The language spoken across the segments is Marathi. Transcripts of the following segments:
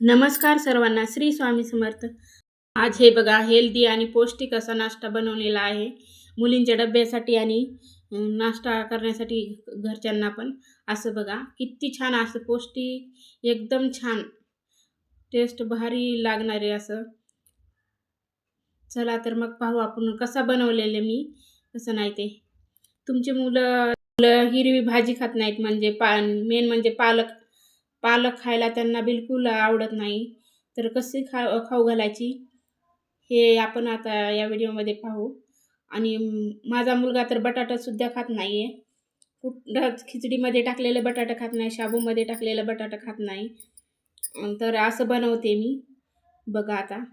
नमस्कार सर्वांना, श्री स्वामी समर्थ. आज हे बघा हेल्दी आणि पौष्टिक असा नाश्ता बनवलेला आहे. मुलींच्या डब्यासाठी आणि नाश्ता करण्यासाठी घरच्यांना पण. असं बघा किती छान असं पौष्टिक एकदम छान टेस्ट भारी लागणारे असं. चला तर मग पाहू आपण कसा बनवलेले मी, कसं नाही ते. तुमची मुलं हिरवी भाजी खात नाहीत म्हणजे मेन म्हणजे पालक. पालक खायला त्यांना बिलकुल आवडत नाही. तर कशी खाऊ घालायची हे आपण आता या व्हिडिओमध्ये पाहू. आणि माझा मुलगा तर बटाटासुद्धा खात नाही आहे. कुठंच खिचडीमध्ये टाकलेलं बटाटा खात नाही, शाबूमध्ये टाकलेलं बटाटा खात नाही. तर असं बनवते मी बघा आता.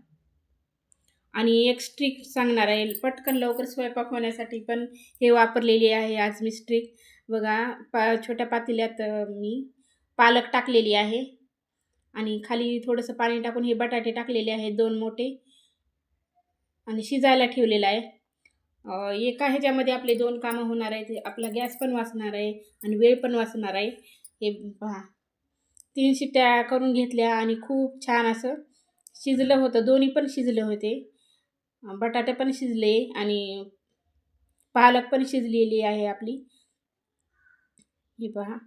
आणि एक स्ट्रिक सांगणार आहे, पटकन लवकर स्वयंपाक होण्यासाठी पण हे वापरलेली आहे आज मी स्ट्रिक. बघा छोट्या पातेल्यात मी पालक टाकलेली आहे आणि खाली थोडंसं पाणी टाकून हे बटाटे टाकलेले आहेत 2 मोठे आणि शिजायला ठेवलेलं आहे. एका ह्याच्यामध्ये आपले 2 कामं होणार आहेत. आपला गॅस पण वाचणार आहे आणि वेळ पण वाचणार आहे. हे पहा 3 शिट्ट्या करून घेतल्या आणि खूप छान असं शिजलं होतं. दोन्ही पण शिजले होते. बटाटे पण शिजले आणि पालक पण शिजलेली आहे आपली. हे पहा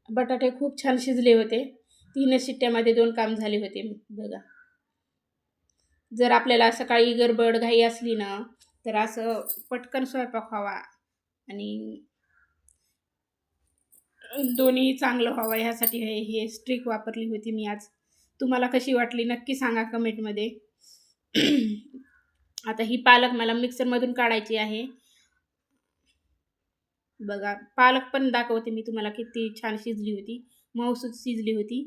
बटाटे खूप छान शिजले होते. 3 शिट्ट्यामध्ये 2 काम झाले होते बघा. जर आपल्याला सकाळी गडबड घाई असली ना, तर असं पटकन स्वयंपाक व्हावा आणि दोन्ही चांगलं व्हावं ह्यासाठी हे स्ट्रिक वापरली होती मी आज. तुम्हाला कशी वाटली नक्की सांगा कमेंटमध्ये. आता ही पालक मला मिक्सरमधून काढायची आहे. बघा पालक पण दाखवते मी तुम्हाला किती छान शिजली होती, मऊसूत शिजली होती.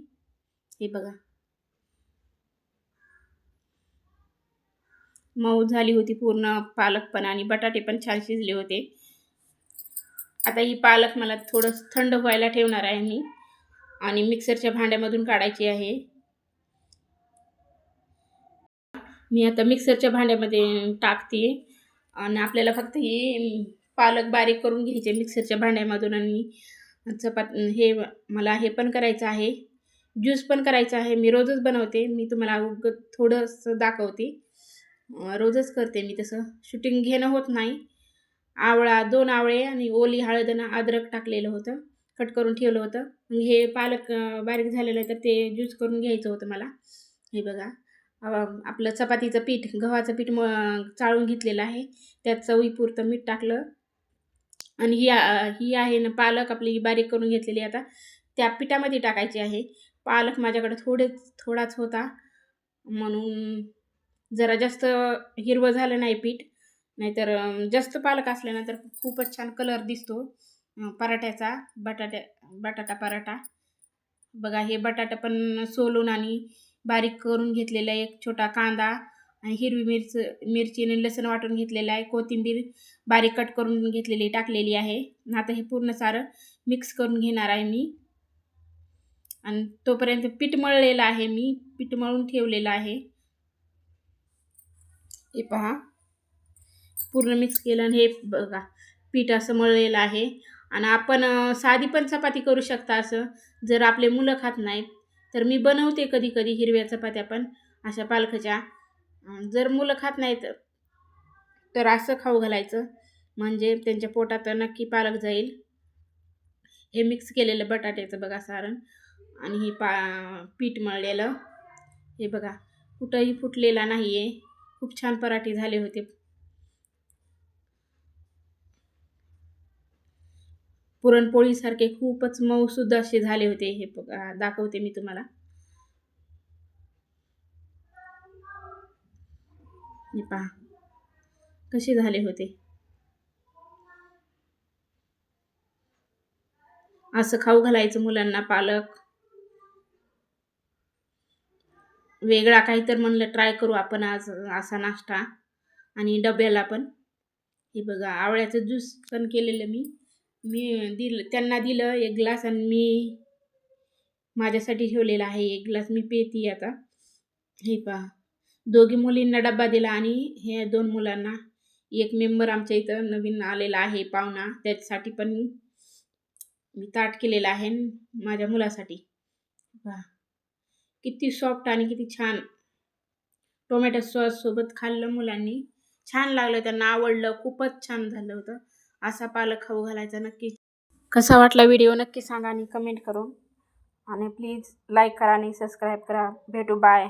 हे बघा मऊ झाली होती पूर्ण पालक पण आणि बटाटे पण छान शिजले होते. आता ही पालक मला थोडं थंड व्हायला ठेवणार आहे मी आणि मिक्सरच्या भांड्यामधून काढायची आहे. मी आता मिक्सरच्या भांड्यामध्ये टाकते आणि आपल्याला फक्त ही पालक बारीक करून घ्यायचे मिक्सरच्या भांड्यामधून आणि हे मला हे पण करायचं आहे, ज्यूस पण करायचा आहे. मी रोजच बनवते. मी तुम्हाला थोडंसं दाखवते. रोजच करते मी तसं. शूटिंग घेणं होत नाही. 2 आवळे आणि ओली हळद आणि अद्रक टाकलेलं होतं. कट करून ठेवलं होतं. हे पालक बारीक झालेलं आहे तर ते ज्यूस करून घ्यायचं होतं मला. हे बघा आपलं चपातीचं पीठ, गव्हाचं पीठ चाळून घेतलेलं आहे. त्यात चवीपुरतं मीठ टाकलं आणि ही आहे ना पालक आपली बारीक करून घेतलेली आता त्या पिठामध्ये टाकायची आहे. पालक माझ्याकडे थोडाच होता म्हणून जरा जास्त हिरवं झालं नाही पीठ. नाहीतर जास्त पालक असल्यानंतर खूपच छान कलर दिसतो पराठ्याचा. बटाटा पराठा. बघा हे बटाटा पण सोलून आणि बारीक करून घेतलेला एक छोटा कांदा आणि हिरवी मिरची आणि लसूण वाटून घेतलेला आहे. कोथिंबीर बारीक कट करून घेतलेली टाकलेली आहे. आता हे पूर्ण सारं मिक्स करून घेणार आहे मी आणि तोपर्यंत पीठ मळलेलं आहे मी. पीठ मळून ठेवलेलं आहे. हे पहा पूर्ण मिक्स केलं आणि हे बघा पीठ असं मळलेलं आहे. आणि आपण साधी पण चपाती करू शकता असं. जर आपले मुलं खात नाहीत तर मी बनवते कधी कधी हिरव्या चपात्या पण अशा पालकाच्या. जर मुलं खात नाहीत तर असं खाऊ घालायचं म्हणजे त्यांच्या पोटात नक्की पालक जाईल. हे मिक्स केलेलं बटाट्याचं बघा सारण आणि हे पीठ मळलेलं. हे बघा कुठंही फुटलेला नाही आहे. खूप छान पराठे झाले होते. पुरणपोळीसारखे खूपच मऊसूद असे झाले होते. हे बघा दाखवते मी तुम्हाला. हे पहा कसे झाले होते. असं खाऊ घालायचं मुलांना पालक. वेगळा काही तर म्हणलं ट्राय करू आपण आज असा नाश्ता आणि डब्याला पण. हे बघा आवळ्याचं ज्यूस पण केलेलं मी त्यांना दिलं 1 ग्लास आणि मी माझ्यासाठी ठेवलेला आहे 1 ग्लास मी पिते आता. हे पहा दोघी मुलींना डब्बा दिला आणि हे 2 मुलांना. एक मेंबर आमच्या इथं नवीन आलेला आहे पाहुणा, त्याच्यासाठी पण मी ताट केलेलं आहे माझ्या मुलासाठी. पहा किती सॉफ्ट आणि किती छान. टोमॅटो सॉस सोबत खाल्लं मुलांनी. छान लागलं, त्यांना आवडलं. खूपच छान झालं होतं. असा पालक खाऊ घालायचा नक्की. कसा वाटला व्हिडिओ नक्की सांगा आणि कमेंट करून. आणि प्लीज लाईक करा आणि सबस्क्राईब करा. भेटू. बाय.